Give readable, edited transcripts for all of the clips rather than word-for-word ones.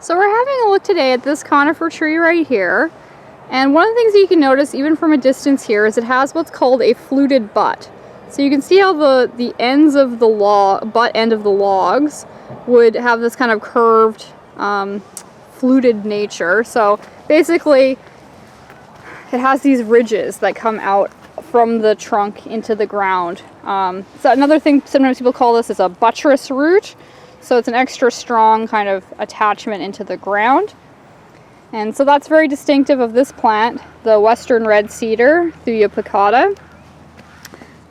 So we're having a look today at this conifer tree right here, and one of the things that you can notice even from a distance here is it has what's called a fluted butt. So you can see how the ends of the butt end of the logs would have this kind of curved, fluted nature. So basically it has these ridges that come out from the trunk into the ground. So another thing sometimes people call this is a buttress root. So it's an extra strong kind of attachment into the ground. And so that's very distinctive of this plant, the western red cedar, Thuja plicata.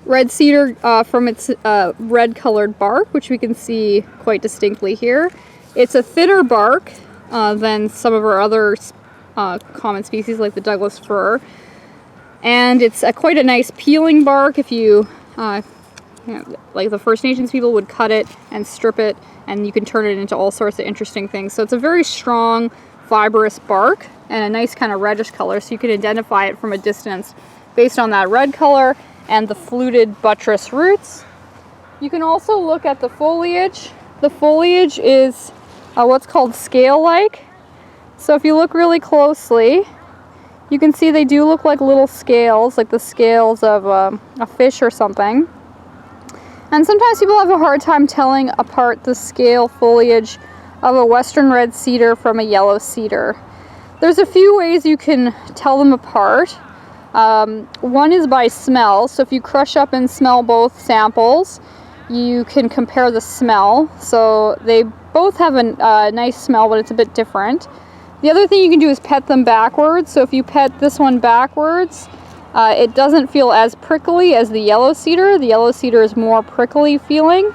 Red cedar from its red colored bark, which we can see quite distinctly here. It's a thinner bark than some of our other common species like the Douglas fir. And it's quite a nice peeling bark. If you like the First Nations people would cut it and strip it, and you can turn it into all sorts of interesting things. So it's a very strong, fibrous bark and a nice kind of reddish color, so you can identify it from a distance based on that red color and the fluted buttress roots. You can also look at the foliage. The foliage is what's called scale-like. So if you look really closely, you can see they do look like little scales, like the scales of a fish or something. And sometimes people have a hard time telling apart the scale foliage of a western red cedar from a yellow cedar. There's a few ways you can tell them apart. One is by smell. So if you crush up and smell both samples, you can compare the smell. So they both have a nice smell, but it's a bit different. The other thing you can do is pet them backwards. So if you pet this one backwards, it doesn't feel as prickly as the yellow cedar. The yellow cedar is more prickly feeling.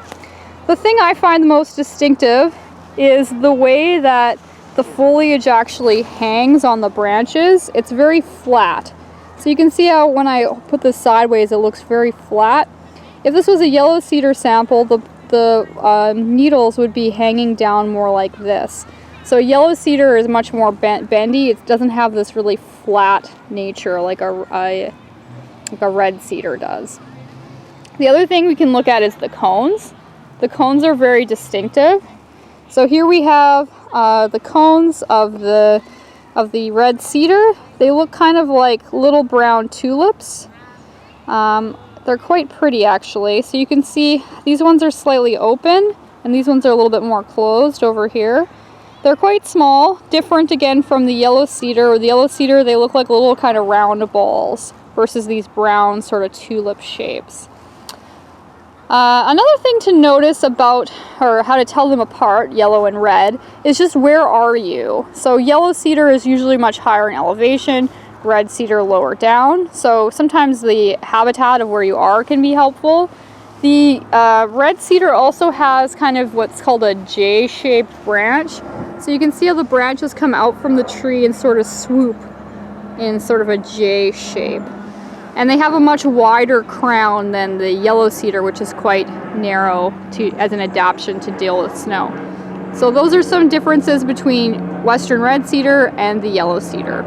The thing I find the most distinctive is the way that the foliage actually hangs on the branches. It's very flat. So you can see how when I put this sideways it looks very flat. If this was a yellow cedar sample, the needles would be hanging down more like this. So yellow cedar is much more bendy. It doesn't have this really flat nature like a red cedar does. The other thing we can look at is the cones. The cones are very distinctive. So here we have the cones of the red cedar. They look kind of like little brown tulips. They're quite pretty actually. So you can see these ones are slightly open and these ones are a little bit more closed over here. They're quite small, different again from the yellow cedar. The yellow cedar, they look like little kind of round balls versus these brown sort of tulip shapes. Another thing to notice about, or how to tell them apart, yellow and red, is just where are you? So yellow cedar is usually much higher in elevation, red cedar lower down. So sometimes the habitat of where you are can be helpful. The red cedar also has kind of what's called a J-shaped branch. So you can see how the branches come out from the tree and sort of swoop in sort of a J shape. And they have a much wider crown than the yellow cedar, which is quite narrow as an adaptation to deal with snow. So those are some differences between western red cedar and the yellow cedar.